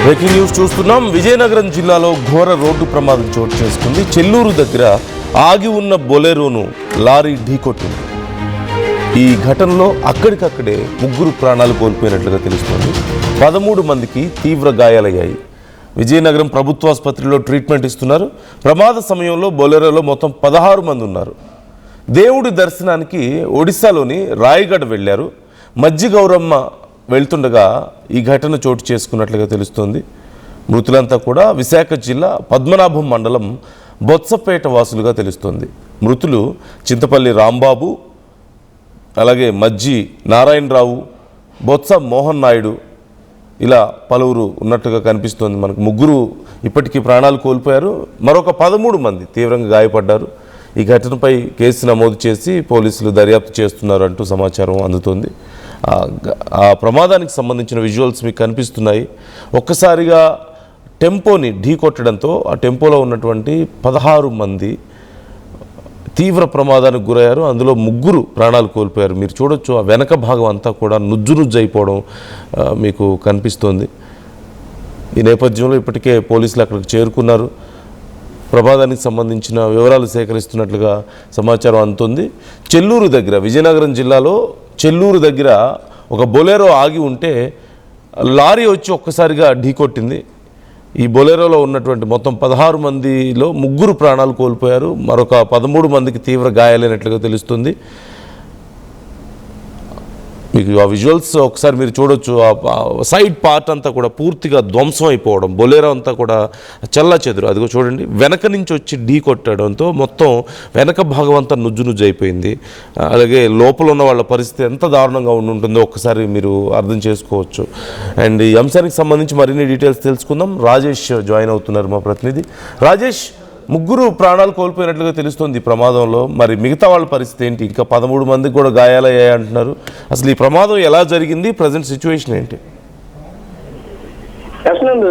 Breaking news చూస్తున్నాం. విజయనగరం జిల్లాలో ఘోర రోడ్డు ప్రమాదం చోటు చేసుకుంది. చెల్లూరు దగ్గర ఆగి ఉన్న బొలెరోను లారీ ఢీకొట్టింది. ఈ ఘటనలో అక్కడికక్కడే 3 ప్రాణాలు కోల్పోయినట్లుగా తెలుస్తోంది. 13 మందికి తీవ్ర గాయాలయ్యాయి. విజయనగరం ప్రభుత్వాసుపత్రిలో ట్రీట్మెంట్ ఇస్తున్నారు. ప్రమాద సమయంలో బొలెరోలో మొత్తం 16 మంది ఉన్నారు. దేవుడి దర్శనానికి ఒడిశాలోని రాయగఢ్ వెళ్లారు. మజ్జిగౌరమ్మ వెళ్తుండగా ఈ ఘటన చోటు చేసుకున్నట్లుగా తెలుస్తోంది. మృతులంతా కూడా విశాఖ జిల్లా పద్మనాభం మండలం బొత్సపేట వాసులుగా తెలుస్తోంది. మృతులు చింతపల్లి రాంబాబు, అలాగే మజ్జి నారాయణరావు, బొత్స మోహన్ నాయుడు, ఇలా పలువురు ఉన్నట్టుగా కనిపిస్తోంది. మనకు 3 ఇప్పటికీ ప్రాణాలు కోల్పోయారు. మరొక 13 మంది తీవ్రంగా గాయపడ్డారు. ఈ ఘటనపై కేసు నమోదు చేసి పోలీసులు దర్యాప్తు చేస్తున్నారు అంటూ సమాచారం అందుతోంది. ఆ ప్రమాదానికి సంబంధించిన విజువల్స్ మీకు కనిపిస్తున్నాయి. ఒక్కసారిగా టెంపోని ఢీకొట్టడంతో ఆ టెంపోలో ఉన్నటువంటి 16 మంది తీవ్ర ప్రమాదానికి గురయ్యారు. అందులో 3 ప్రాణాలు కోల్పోయారు. మీరు చూడొచ్చు, ఆ వెనక భాగం అంతా కూడా నుజ్జు అయిపోవడం మీకు కనిపిస్తోంది. ఈ నేపథ్యంలో ఇప్పటికే పోలీసులు అక్కడికి చేరుకున్నారు. ప్రమాదానికి సంబంధించిన వివరాలు సేకరిస్తున్నట్లుగా సమాచారం అందుతుంది. చెల్లూరు దగ్గర, విజయనగరం జిల్లాలో చెల్లూరు దగ్గర ఒక బొలెరో ఆగి ఉంటే లారీ వచ్చి ఒక్కసారిగా ఢీకొట్టింది. ఈ బొలెరోలో ఉన్నటువంటి మొత్తం 16 మందిలో 3 ప్రాణాలు కోల్పోయారు. మరొక 13 మందికి తీవ్ర గాయాలైనట్లుగా తెలుస్తుంది. మీకు ఆ విజువల్స్ ఒకసారి మీరు చూడొచ్చు. ఆ సైడ్ పార్ట్ అంతా కూడా పూర్తిగా ధ్వంసం అయిపోవడం, బొలెరో అంతా కూడా చెల్లాచెదురు. అదిగో చూడండి, వెనక నుంచి వచ్చి ఢీ కొట్టడంతో మొత్తం వెనక భాగం అంతా నుజ్జు అయిపోయింది. అలాగే లోపల ఉన్న వాళ్ళ పరిస్థితి ఎంత దారుణంగా ఉంటుందో ఒక్కసారి మీరు అర్థం చేసుకోవచ్చు. అండ్ ఈ అంశానికి సంబంధించి మరిన్ని డీటెయిల్స్ తెలుసుకుందాం. రాజేష్ జాయిన్ అవుతున్నారు, మా ప్రతినిధి. రాజేష్, 3 ప్రాణాలు కోల్పోయినట్లుగా తెలుస్తుంది ఈ ప్రమాదంలో. మరి మిగతా వాళ్ళ పరిస్థితి ఏంటి? ఇంకా 13 మందికి కూడా గాయాలయ్యాయి అంటున్నారు. అసలు ఈ ప్రమాదం ఎలా జరిగింది? ప్రజెంట్ సిచ్యువేషన్ ఏంటి?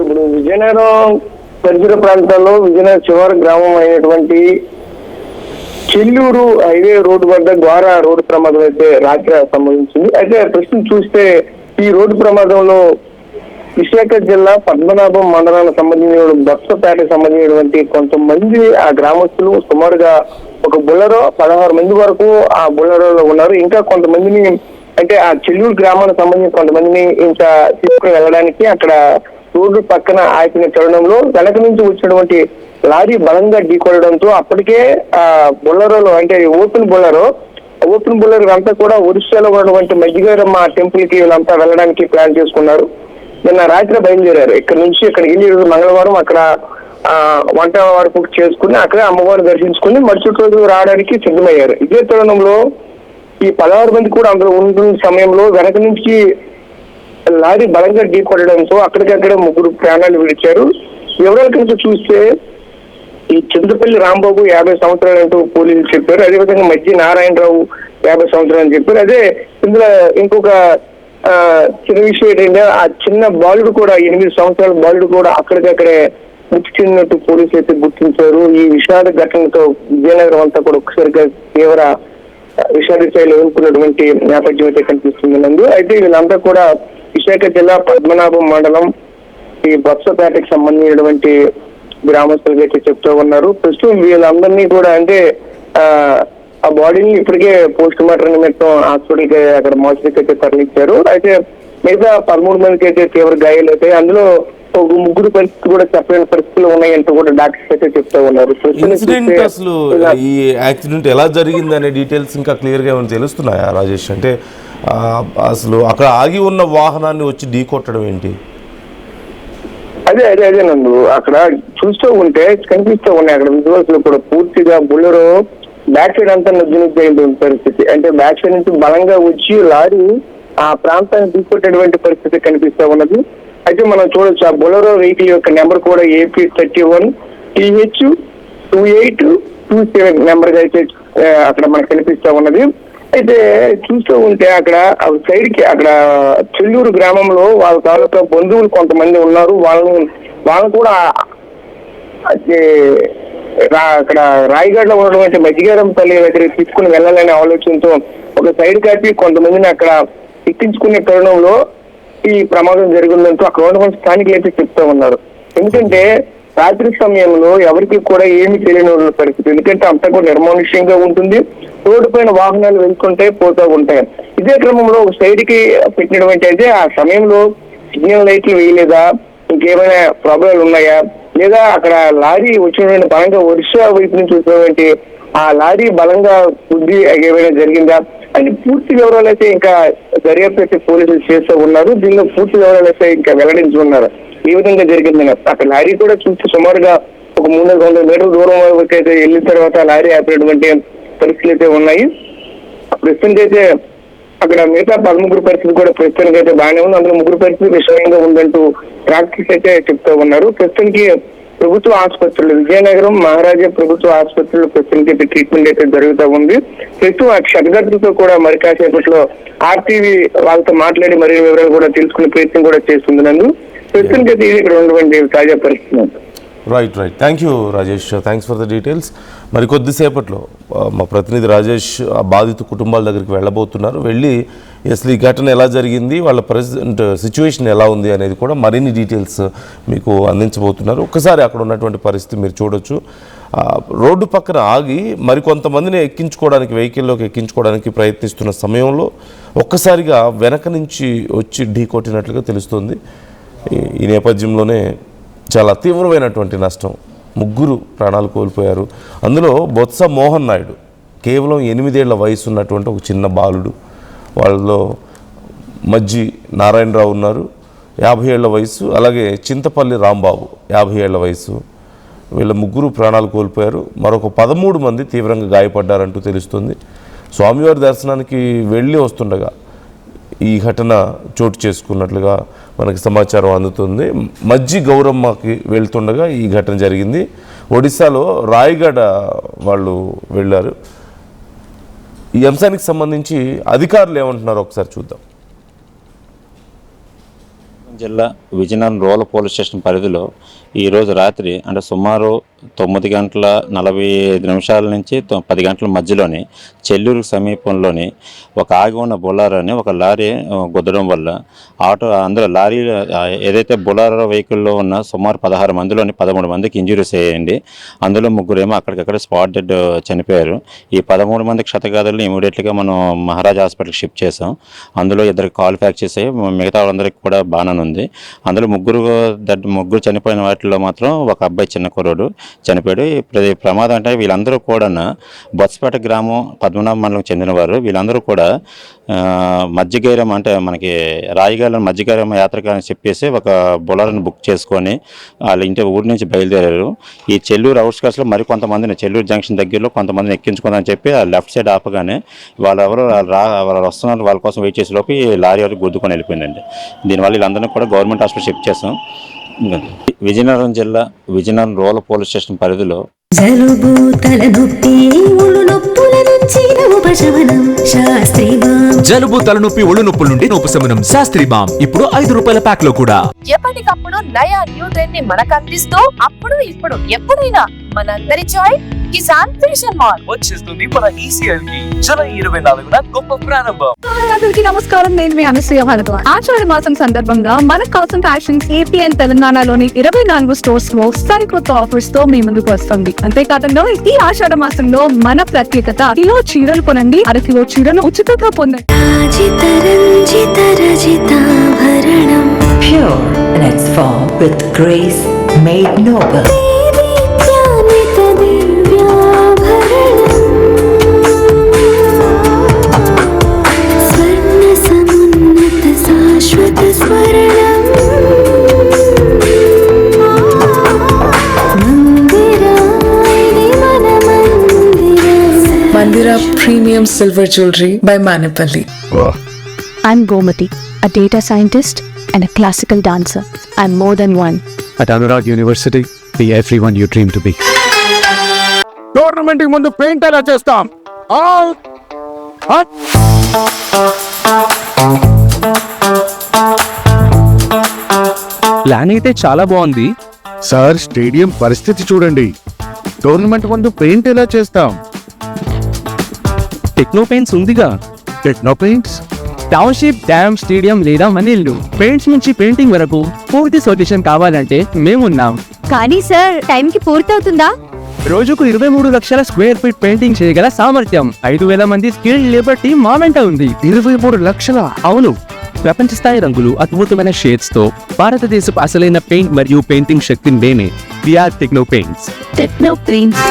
ఇప్పుడు విజయనగరం పరిసర ప్రాంతాల్లో విజయనగరం చివరి గ్రామం అయినటువంటి చెల్లూరు హైవే రోడ్డు వద్ద ద్వారా రోడ్డు ప్రమాదం అయితే రాత్రి సంభవించింది. అయితే ప్రస్తుతం చూస్తే ఈ రోడ్డు ప్రమాదంలో విశాఖ జిల్లా పద్మనాభం మండలానికి సంబంధించిన బొత్సపేటకు సంబంధించినటువంటి కొంతమంది ఆ గ్రామస్తులు సుమారుగా ఒక బుల్లెరో 16 మంది వరకు ఆ బుల్లెరోలో ఉన్నారు. ఇంకా కొంతమందిని, అంటే ఆ చెల్లూరు గ్రామానికి సంబంధించిన కొంతమందిని ఇంకా తీసుకుని వెళ్ళడానికి అక్కడ రోడ్డు పక్కన ఆపిన తరుణంలో వెనక నుంచి వచ్చినటువంటి లారీ బలంగా ఢీకొనడంతో అప్పటికే ఆ బుల్లెరోలో, అంటే ఓపెన్ బుల్లెరో అంతా కూడా ఒరిస్సాలో ఉన్నటువంటి మజ్జిగౌరమ్మ టెంపుల్ కి వీళ్ళంతా వెళ్ళడానికి ప్లాన్ చేసుకున్నారు. నిన్న రాత్రి బయలుదేరారు. ఇక్కడ నుంచి ఇక్కడికి వెళ్ళి మంగళవారం అక్కడ వంట వరకు చేసుకుని అక్కడే అమ్మవారు దర్శించుకుని మరుసటి రోజు రావడానికి సిద్ధమయ్యారు. ఇదే తరుణంలో ఈ 16 మంది కూడా అందులో ఉంటున్న సమయంలో వెనక నుంచి లారీ బలంగా ఢీకొట్టడంతో అక్కడికక్కడే 3 ప్రాణాలు విడిచారు. వివరాల కింద చూస్తే ఈ చింతపల్లి రాంబాబు 50 సంవత్సరాలు అంటూ పోలీసులు చెప్పారు. అదేవిధంగా మజ్జి నారాయణరావు 50 సంవత్సరాలు అని చెప్పారు. అదే ఇందులో ఇంకొక చిన్న విషయం ఏంటంటే ఆ చిన్న బాలుడు కూడా 8 సంవత్సరాల బాలుడు కూడా అక్కడికక్కడే మృతి చెందినట్టు పోలీసులు అయితే గుర్తించారు. ఈ విషాద ఘటనతో విజయనగరం అంతా కూడా ఒకసారిగా తీవ్ర విషాద స్థాయిలో ఎదుర్కొన్నటువంటి నేపథ్యం అయితే కనిపిస్తుంది నందు. అయితే వీళ్ళంతా కూడా విశాఖ జిల్లా పద్మనాభం మండలం ఈ బొత్సపేటకి సంబంధించినటువంటి గ్రామస్తులుగా అయితే చెప్తూ ఉన్నారు. ప్రస్తుతం వీళ్ళందరినీ కూడా, అంటే ఆ బాడీని ఇప్పటికే పోస్ట్ మార్టం నిమిత్తం హాస్పిటల్కి అక్కడ మోర్చరీకి అయితే తరలించారు. అయితే మిగతా 13 మందికి అయితే తీవ్ర గాయాలు అవుతాయి. అందులో 3 పరిస్థితులు కూడా చెప్పలేని పరిస్థితులు ఉన్నాయంటూ కూడా డాక్టర్స్ అయితే చెప్తా ఉన్నారు. అసలు ఈ యాక్సిడెంట్ ఎలా జరిగింది అనే డీటెయిల్స్ ఇంకా క్లియర్ గా ఏమైనా తెలుస్తున్నాయా రాజేష్? అంటే అసలు అక్కడ ఆగి ఉన్న వాహనాన్ని వచ్చి ఢీకొట్టడం ఏంటి? అదే నందు, అక్కడ చూస్తూ ఉంటే కనిపిస్తూ ఉన్నాయి అక్కడ విజువల్స్ లో కూడా పూర్తిగా బుల్లెరో బ్యాక్ సైడ్ అంతా నజ్జునైన పరిస్థితి. అంటే బ్యాక్ సైడ్ నుంచి బలంగా వచ్చి లారీ ఆ ప్రాంతాన్ని ఢీకొట్టేటువంటి పరిస్థితి కనిపిస్తూ ఉన్నది. అయితే మనం చూడొచ్చు, ఆ బొలెరో వెహికల్ యొక్క నెంబర్ కూడా AP31 TH2827 నెంబర్ గా అయితే అక్కడ మనకు కనిపిస్తూ ఉన్నది. అయితే చూస్తూ ఉంటే అక్కడ సైడ్ కి అక్కడ చెల్లూరు గ్రామంలో వాళ్ళ తాలూకా బంధువులు కొంతమంది ఉన్నారు. వాళ్ళని కూడా అక్కడ రాయగఢ్ లో ఉన్నటువంటి మజ్జిగౌరమ్మ తల్లి దగ్గర తీసుకుని వెళ్ళాలనే ఆలోచనతో ఒక సైడ్ కాపీ కొంతమందిని అక్కడ ఎక్కించుకునే తరుణంలో ఈ ప్రమాదం జరిగిందంటూ అక్కడ ఉన్న స్థానికులు అయితే చెప్తా ఉన్నారు. ఎందుకంటే రాత్రి సమయంలో ఎవరికి కూడా ఏమీ తెలియని పరిస్థితి, ఎందుకంటే అంతా కూడా నిర్మానుష్యంగా ఉంటుంది. రోడ్డు పైన వాహనాలు వెళ్తుంటే పోతూ ఉంటాయి. ఇదే క్రమంలో ఒక సైడ్ కి పెట్టినటువంటి అయితే ఆ సమయంలో సిగ్నల్ లైట్లు వేయలేదా, ఇంకేమైనా ప్రాబ్లాలు ఉన్నాయా, లేదా అక్కడ లారీ వచ్చినటువంటి బలంగా ఒరిస్సా వైపు నుంచి వచ్చినటువంటి ఆ లారీ బలంగా బుద్ధి ఏమైనా జరిగిందా అని పూర్తి వివరాలు అయితే ఇంకా దర్యాప్తు అయితే పోలీసులు చేస్తూ ఉన్నారు. దీనిలో పూర్తి వివరాలు అయితే ఇంకా వెల్లడించుకున్నారు ఏ విధంగా జరిగిందని. అక్కడ లారీ కూడా చూసి సుమారుగా ఒక 300 మీటర్ల దూరం వరకు అయితే వెళ్ళిన తర్వాత లారీ ఆపినటువంటి పరిస్థితులు అయితే ఉన్నాయి. ప్రస్తుతానికి అయితే అక్కడ మిగతా 13 పరిస్థితి కూడా ప్రస్తుతానికి అయితే బాగానే ఉంది. అందులో 3 పరిస్థితి విషయంగా ఉందంటూ డాక్టర్స్ అయితే చెప్తూ ఉన్నారు. ప్రస్తుతానికి ప్రభుత్వ ఆసుపత్రులు విజయనగరం మహారాజా ప్రభుత్వ ఆసుపత్రిలో ప్రస్తుతానికి ట్రీట్మెంట్ అయితే జరుగుతూ ఉంది. ప్రస్తుతం ఆ క్షతగాత్రులతో కూడా మరి కాసేపట్లో ఆర్టీవీ వాళ్ళతో మాట్లాడి మరిన్ని వివరాలు కూడా తెలుసుకునే ప్రయత్నం కూడా చేస్తుంది. నందు ప్రస్తుతానికి అయితే ఇది ఇక్కడ ఉన్నటువంటి తాజా పరిస్థితి. Right. Thank you Rajesh, thanks for the details. మరి కొద్దిసేపట్లో మా ప్రతినిధి రాజేష్ ఆ బాధిత కుటుంబాల దగ్గరికి వెళ్ళబోతున్నారు. వెళ్ళి అసలు ఈ ఘటన ఎలా జరిగింది, వాళ్ళ ప్రజెంట్ సిచ్యువేషన్ ఎలా ఉంది అనేది కూడా మరిన్ని డీటెయిల్స్ మీకు అందించబోతున్నారు. ఒక్కసారి అక్కడ ఉన్నటువంటి పరిస్థితి మీరు చూడొచ్చు. రోడ్డు పక్కన ఆగి మరికొంతమందిని వెహికల్లోకి ఎక్కించుకోవడానికి ప్రయత్నిస్తున్న సమయంలో ఒక్కసారిగా వెనక నుంచి వచ్చి ఢీకొట్టినట్లుగా తెలుస్తుంది. ఈ నేపథ్యంలోనే చాలా తీవ్రమైనటువంటి నష్టం, 3 ప్రాణాలు కోల్పోయారు. అందులో బొత్స మోహన్ నాయుడు కేవలం 8 ఏళ్ల వయసు ఉన్నటువంటి ఒక చిన్న బాలుడు. వాళ్ళలో మజ్జి నారాయణరావు ఉన్నారు, 50 ఏళ్ల వయసు. అలాగే చింతపల్లి రాంబాబు 50 ఏళ్ల వయసు. వీళ్ళ 3 ప్రాణాలు కోల్పోయారు. మరొక 13 మంది తీవ్రంగా గాయపడ్డారంటూ తెలుస్తుంది. స్వామివారి దర్శనానికి వెళ్ళి వస్తుండగా ఈ ఘటన చోటు చేసుకున్నట్లుగా మనకి సమాచారం అందుతుంది. మజ్జి గౌరమ్మకి వెళ్తుండగా ఈ ఘటన జరిగింది. ఒడిశాలో రాయగఢ వాళ్ళు వెళ్ళారు. ఈ అంశానికి సంబంధించి అధికారులు ఏమంటున్నారో ఒకసారి చూద్దాం. జిల్లా విజయనగరం రూరల్ పోలీస్ స్టేషన్ పరిధిలో ఈరోజు రాత్రి అంటే సుమారు 9:45 నుంచి 10 గంటల మధ్యలోని చెల్లూరు సమీపంలోని ఒక ఆగి ఉన్న బొలారో అని ఒక లారీ గుద్దడం వల్ల అందులో లారీ ఏదైతే బొలారో వెహికల్లో ఉన్న సుమారు 16 మందిలోని 13 మందికి ఇంజురీస్ అయ్యాయండి. అందులో 3 ఏమో అక్కడికక్కడ స్పాట్ డెడ్ చనిపోయారు. ఈ 13 మంది క్షతగాథలను ఇమీడియట్గా మనం మహారాజ్ హాస్పిటల్కి షిఫ్ట్ చేసాం. అందులో 2 కాల్ ఫ్రాక్చర్స్ అయ్యి మిగతా వాళ్ళందరికీ కూడా బాగానే ఉంది. అందులో 3 చనిపోయిన వాటిలో మాత్రం ఒక అబ్బాయి చిన్న కుర్రోడు చనిపోయాడు. ఈ ప్రమాదం అంటే వీళ్ళందరూ కూడా బొత్సపేట గ్రామం పద్మనాభ మండలం చెందినవారు. వీళ్ళందరూ కూడా మధ్యగైరం అంటే మనకి రాయగఢ మధ్యగైరం యాత్రకు అని చెప్పేసి ఒక బొలర్ని బుక్ చేసుకొని వాళ్ళ ఊరి నుంచి బయలుదేరారు. ఈ చెల్లూరు అవుట్స్కట్స్లో మరి కొంతమందిని చెల్లూరు జంక్షన్ దగ్గరలో కొంతమందిని ఎక్కించుకుందని చెప్పి ఆ లెఫ్ట్ సైడ్ ఆపగానే వాళ్ళు వస్తున్నారు, వాళ్ళ కోసం వెయిట్ చేసే లోపు ఈ లారీ వరకు గుద్దుకొని వెళ్ళిపోయిందండి. దీనివల్ల వీళ్ళందరినీ కూడా గవర్నమెంట్ హాస్పిటల్ షిఫ్ట్ చేస్తాం. విజయనగరం జిల్లా విజయనగరం రూరల్ పోలీస్ స్టేషన్ పరిధిలో జలుబు తలనొప్పి ఒళ్ళు నొప్పుల నుంచి ఉపశమనం శాస్త్రీ బామ్. జలుబు తలనొప్పి ఒళ్ళు నొప్పుల నుండి ఉపశమనం శాస్త్రీ బామ్ ఇప్పుడు 5 రూపాయల ప్యాక్ లో కూడా. ఎప్పటికప్పుడు నయా న్యూ ట్రెండ్ ని మనకు అందిస్తూ అప్పుడు ఇప్పుడు ఎప్పుడైనా మనందరి చాయ్ కిసాన్ ఫ్యాషన్ మాల్ వచ్చేస్తుంది మన ఈసీఎల్ కి జూలై 24న గొప్ప ప్రారంభం. అందరికీ నమస్కారం, నేను మీ అనసూయ భారద్వాజ్. ఆషాఢ మాసం సందర్భంగా మన కాసం ఫ్యాషన్స్ ఏపీ అండ్ తెలంగాణలోని 24 స్టోర్స్ లో సరికొత్త ఆఫర్స్ తో మీ ముందుకు వస్తుంది. అంతేకాదంలో ఈ ఆషాఢ మాసంలో మన ప్రత్యేకత కిలో చీరలు కొనండి, 1/2 కిలో చీరను ఉచితంగా పొందండి. Pure in its form with grace made noble. Mandira Premium Silver Jewelry by Manipali. I'm Gomati, a data scientist and a classical dancer. I'm more than one. At Anurag University, be everyone you dream to be. Tournament కి ముందు paint ఎలా చేస్తాం? Plan అయితే చాలా బాగుంది sir, stadium పరిస్థితి చూడండి. Tournament ముందు పెయింట్ ఎలా చేస్తాం? టెక్నో పెయింట్స్ ఉందిగా. Techno paints township, dam, stadium లేదా మన ఇల్లు, పెయింట్స్ నుంచి పెయింటింగ్ వరకు పూర్తి సొల్యూషన్ కావాలంటే మేమున్నాం. కానీ సార్ టైంకి పూర్తవుతుందా? రోజుకు 23 లక్షల స్క్వేర్ ఫీట్ పెయింటింగ్ చేయగల సామర్థ్యం, 5,000 మంది స్కిల్డ్ లేబర్ టీం మా వెంట ఉంది. 23 లక్షల? అవును, ప్రపంచ స్థాయి రంగులు, అద్భుతమైన షేడ్స్ తో భారతదేశపు అసలైన పెయింట్ మరియు పెయింటింగ్ శక్తిని నేనే. VR Techno Paints. Techno paints.